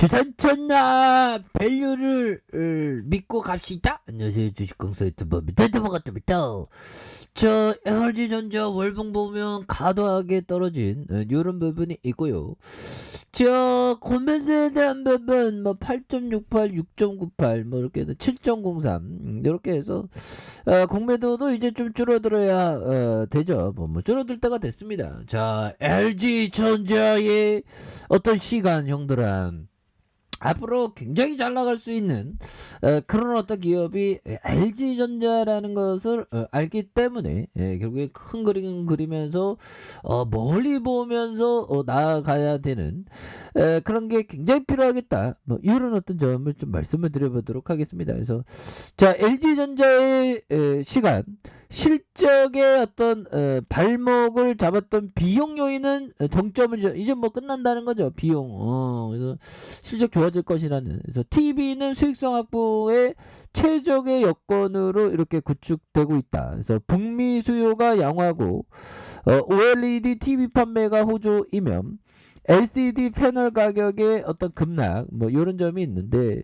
주산천나 밸류를 믿고 갑시다. 안녕하세요, 주식공사 유튜버 미터버가입니다. 저 LG전자 월봉 보면 과도하게 떨어진 이런 부분이 있고요. 저 코멘트에 대한 부분 뭐 8.68, 6.98 뭐 이렇게 해서 7.03 이렇게 해서 공매도도 이제 좀 줄어들어야 되죠. 뭐 줄어들 때가 됐습니다. 자, LG전자의 어떤 시간 형들아, 앞으로 굉장히 잘 나갈 수 있는 그런 어떤 기업이 LG전자라는 것을 알기 때문에 결국에 큰 그림 그리면서 멀리 보면서 나아가야 되는 그런 게 굉장히 필요하겠다. 뭐 이런 어떤 점을 좀 말씀을 드려보도록 하겠습니다. 그래서 자, LG전자의 시간 실적의 어떤 발목을 잡았던 비용 요인은 정점을 이제 뭐 끝난다는 거죠. 비용. 그래서 실적 좋아질 것이라는. 그래서 TV는 수익성 확보의 최적의 여건으로 이렇게 구축되고 있다. 그래서 북미 수요가 양호하고 OLED TV 판매가 호조이면 LCD 패널 가격의 어떤 급락 뭐 이런 점이 있는데,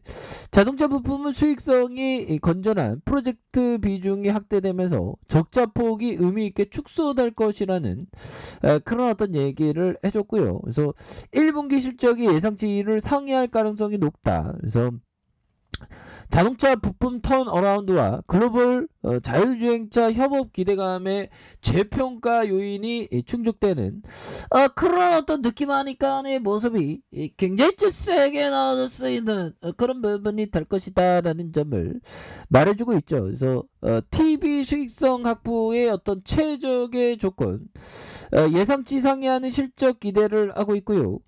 자동차 부품은 수익성이 건전한 프로젝트 비중이 확대되면서 적자 폭이 의미 있게 축소될 것이라는 그런 어떤 얘기를 해줬고요. 그래서 1분기 실적이 예상치를 상회할 가능성이 높다. 그래서 자동차 부품 턴어라운드와 글로벌 자율주행차 협업 기대감의 재평가 요인이 충족되는 그런 어떤 느낌하니까의 모습이 굉장히 세게 나와줄 수 있는 그런 부분이 될 것이다 라는 점을 말해주고 있죠. 그래서 TV 수익성 확보의 어떤 최적의 조건, 예상치 상회하는 실적 기대를 하고 있고요.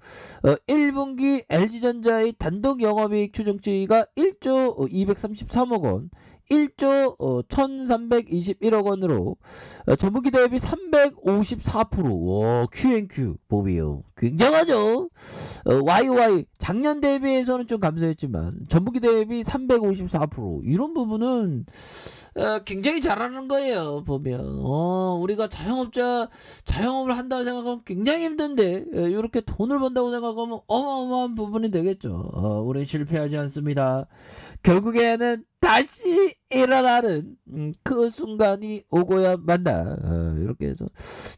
1분기 LG전자의 단독 영업이익 추정치가 1조 233억 원, 1조 1321억 원으로 전분기 대비 354%. 와, Q&Q 보비요. 굉장하죠. YY 작년 대비해서는 좀 감소했지만 전분기 대비 354%. 이런 부분은 굉장히 잘하는 거예요. 보면 우리가 자영업을 한다고 생각하면 굉장히 힘든데 이렇게 돈을 번다고 생각하면 어마어마한 부분이 되겠죠. 우리 실패하지 않습니다. 결국에는 다시 일어나는 그 순간이 오고야 만다. 이렇게 해서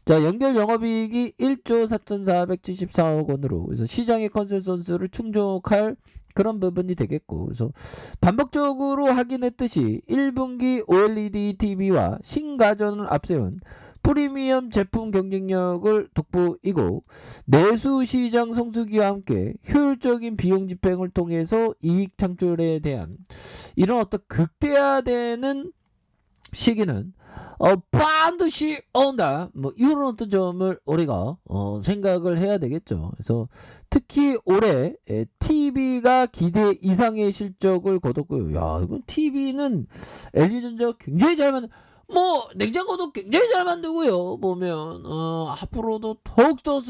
자, 연결 영업이익이 1조 4,474억 원으로 그래서 시장의 컨센서스를 충족할 그런 부분이 되겠고, 그래서 반복적으로 확인했듯이 1분기 OLED TV와 신가전을 앞세운 프리미엄 제품 경쟁력을 돋보이고, 내수 시장 성수기와 함께 효율적인 비용 집행을 통해서 이익 창출에 대한 이런 어떤 극대화되는 시기는 반드시 온다. 뭐 이런 어떤 점을 우리가 생각을 해야 되겠죠. 그래서 특히 올해 TV가 기대 이상의 실적을 거뒀고요. 야, 이건 TV는 LG전자 굉장히 잘 만든, 뭐 냉장고도 굉장히 잘 만들고요. 보면 앞으로도 더욱더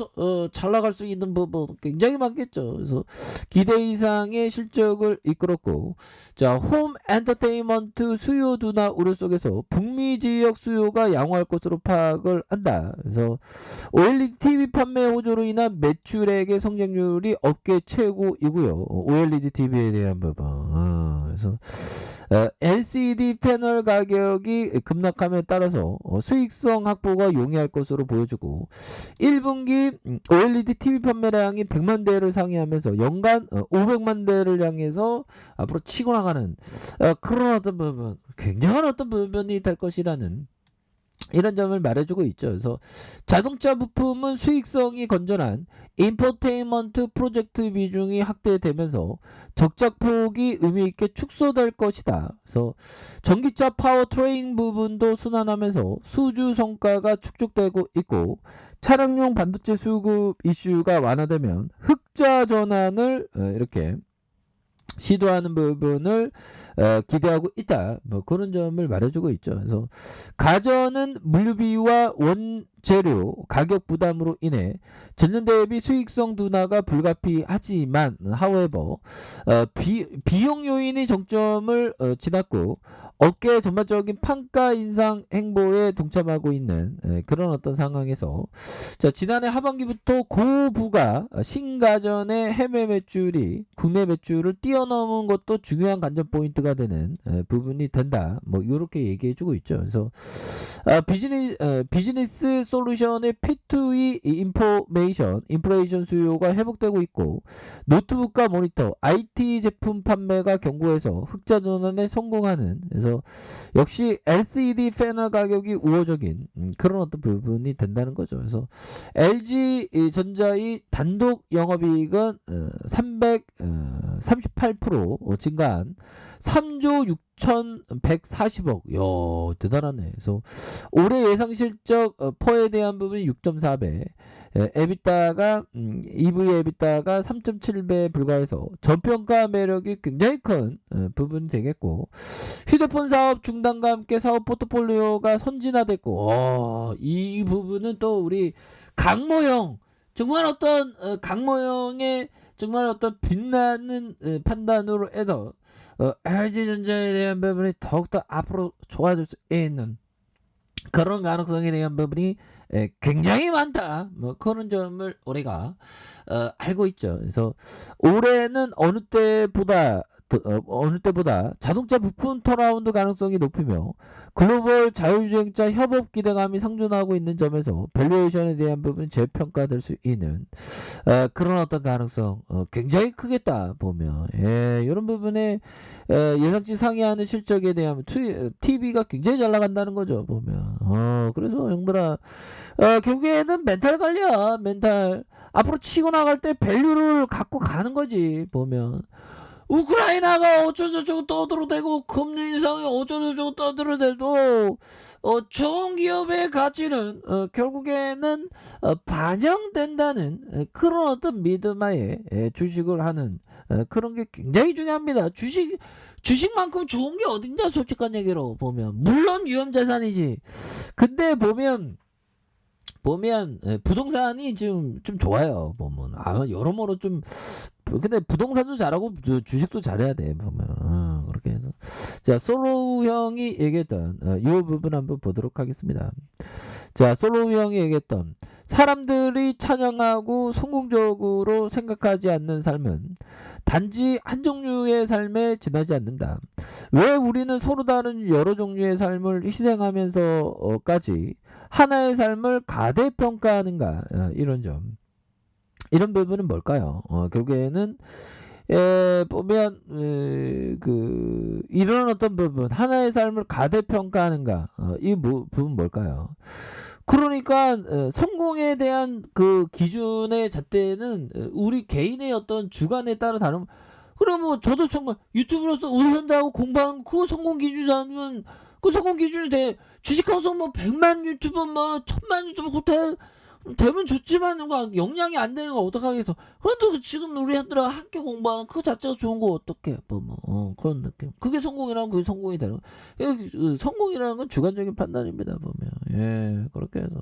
잘 나갈 수 있는 부분 굉장히 많겠죠. 그래서 기대 이상의 실적을 이끌었고, 자, 홈 엔터테인먼트 수요 둔화 우려 속에서 북미 지역 수요가 양호할 것으로 파악을 한다. 그래서 OLED TV 판매 호조로 인한 매출액의 성장률이 업계 최고이고요. OLED TV에 대한 부분. 그래서 LCD 패널 가격이 급락함에 따라서 수익성 확보가 용이할 것으로 보여주고, 1분기 OLED TV 판매량이 100만 대를 상회하면서 연간 500만 대를 향해서 앞으로 치고 나가는 그런 어떤 부분, 굉장한 어떤 부분이 될 것이라는 이런 점을 말해주고 있죠. 그래서 자동차 부품은 수익성이 건전한 인포테인먼트 프로젝트 비중이 확대되면서 적자폭이 의미있게 축소될 것이다. 그래서 전기차 파워트레인 부분도 순환하면서 수주 성과가 축적되고 있고, 차량용 반도체 수급 이슈가 완화되면 흑자 전환을 이렇게 시도하는 부분을 기대하고 있다. 뭐 그런 점을 말해주고 있죠. 그래서 가전은 물류비와 원재료 가격 부담으로 인해 전년 대비 수익성 둔화가 불가피하지만, however, 비용 요인이 정점을 지났고 업계 전반적인 판가 인상 행보에 동참하고 있는 그런 어떤 상황에서 자, 지난해 하반기부터 고부가 신가전의 해외 매출이 국내 매출을 뛰어넘은 것도 중요한 관전 포인트가 되는 부분이 된다. 뭐 이렇게 얘기해주고 있죠. 그래서 비즈니스 솔루션의 P2E 인플레이션 수요가 회복되고 있고 노트북과 모니터, IT 제품 판매가 견고해서 흑자 전환에 성공하는 그래서 역시 LCD 패널 가격이 우호적인 그런 어떤 부분이 된다는 거죠. 그래서 LG 전자의 단독 영업이익은 338% 증가한 3조 6,140억. 이야, 대단하네. 그래서 올해 예상 실적 퍼에 대한 부분이 6.4배. 에비타가 EV 에비타가 3.7배에 불과해서 저평가 매력이 굉장히 큰 부분이 되겠고 휴대폰 사업 중단과 함께 사업 포트폴리오가 선진화됐고 이 부분은 또 우리 강모형 정말 어떤 강모형의 정말 어떤 빛나는 판단으로 해서 LG전자에 대한 부분이 더욱더 앞으로 좋아질 수 있는 그런 가능성에 대한 부분이 굉장히 많다. 뭐 그런 점을 우리가 알고 있죠. 그래서 올해는 어느 때보다 자동차 부품 턴어라운드 가능성이 높으며 글로벌 자율주행차 협업 기대감이 상존하고 있는 점에서 밸류에이션에 대한 부분이 재평가될 수 있는 그런 어떤 가능성 굉장히 크겠다 보면 이런 부분에 예상치 상회하는 실적에 대한 TV가 굉장히 잘 나간다는 거죠 보면 그래서 형들아 결국에는 멘탈 관리야 멘탈 앞으로 치고 나갈 때 밸류를 갖고 가는 거지 보면 우크라이나가 어쩌고저쩌고 떠들어대고 금리 인상이 어쩌고저쩌고 떠들어대도 좋은 기업의 가치는 결국에는 반영된다는 그런 어떤 믿음하에 주식을 하는 그런 게 굉장히 중요합니다. 주식만큼 좋은 게 어딨냐 솔직한 얘기로 보면 물론 위험자산이지. 근데 보면 부동산이 지금 좀 좋아요 보면 여러모로 좀 근데 부동산도 잘하고 주식도 잘해야 돼 보면 그렇게 해서 자 솔로우 형이 얘기했던 이 부분 한번 보도록 하겠습니다. 자 솔로우 형이 얘기했던 사람들이 찬양하고 성공적으로 생각하지 않는 삶은 단지 한 종류의 삶에 지나지 않는다. 왜 우리는 서로 다른 여러 종류의 삶을 희생하면서까지 하나의 삶을 가대평가하는가 이런 점 이런 부분은 뭘까요? 결국에는 보면 이런 어떤 부분 하나의 삶을 가대평가하는가 이 부분 뭘까요? 그러니까 성공에 대한 그 기준의 잣대는 우리 개인의 어떤 주관에 따라 다른 그럼 뭐 저도 정말 유튜브로서 우선다고 공부하는 그 성공 기준자는 그 성공 기준이 돼 주식하고서 뭐 100만 유튜버 뭐 1000만 유튜버 호텔 되면 좋지만 역량이 안 되는 거 어떡하겠어. 그래도 지금 우리 애들아 함께 공부하는 그 자체가 좋은 거 어떡해 보면 그런 느낌. 그게 성공이라면 그게 성공이 되는 거. 성공이라는 건 주관적인 판단입니다 보면 그렇게 해서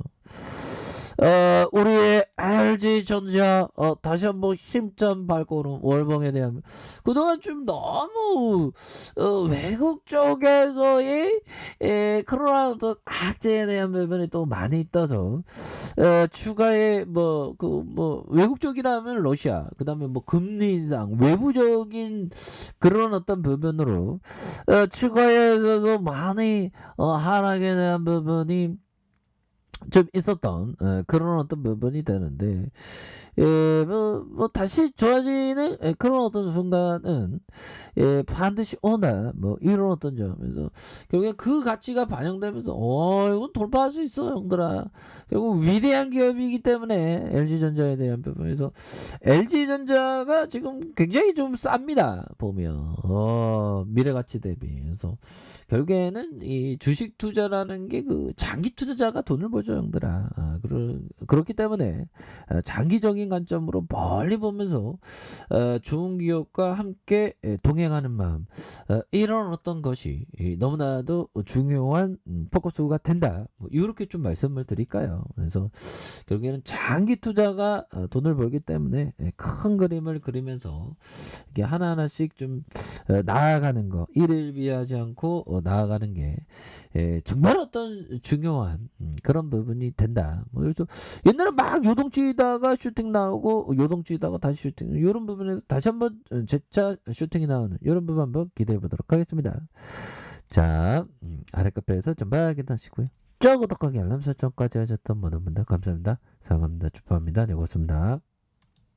우리의 LG전자 다시 한번 힘점 발걸음 월봉에 대한 그동안 좀 너무 외국 쪽에서의 그런 어떤 악재에 대한 부분이 또 많이 떠서 추가에 외국 쪽이라면 러시아 그다음에 뭐 금리 인상 외부적인 그런 어떤 부분으로 추가해서도 많이 하락에 대한 부분이 좀 있었던 그런 어떤 부분이 되는데 다시 좋아지는 그런 어떤 순간은 반드시 오나 뭐 이런 어떤 점에서 결국에 그 가치가 반영되면서 이건 돌파할 수 있어 형들아. 결국 위대한 기업이기 때문에 LG전자에 대한 부분에서 LG전자가 지금 굉장히 좀 쌉니다 보면 미래가치 대비. 그래서 결국에는 이 주식 투자라는 게 그 장기 투자자가 돈을 벌죠 형들아. 그렇기 때문에 장기적인 관점으로 멀리 보면서 좋은 기업과 함께 동행하는 마음 이런 어떤 것이 너무나도 중요한 포커스가 된다. 뭐 이렇게 좀 말씀을 드릴까요? 그래서 결국에는 장기 투자가 돈을 벌기 때문에 큰 그림을 그리면서 이게 하나하나씩 좀 나아가는 거, 이를 위하지 않고 나아가는 게 정말 어떤 중요한 그런 부분이 된다. 뭐 그래서 옛날에 막 요동치다가 슈팅 나오고 요동치다가 다시 슈팅 이런 부분에서 다시 한번 재차 슈팅이 나오는 이런 부분 한번 기대해 보도록 하겠습니다. 자, 아래 카페에서 좀 확인하시고요. 저 구독하기 알람 설정까지 하셨던 모든 분들 감사합니다. 사랑합니다. 축하합니다. 네, 고맙습니다.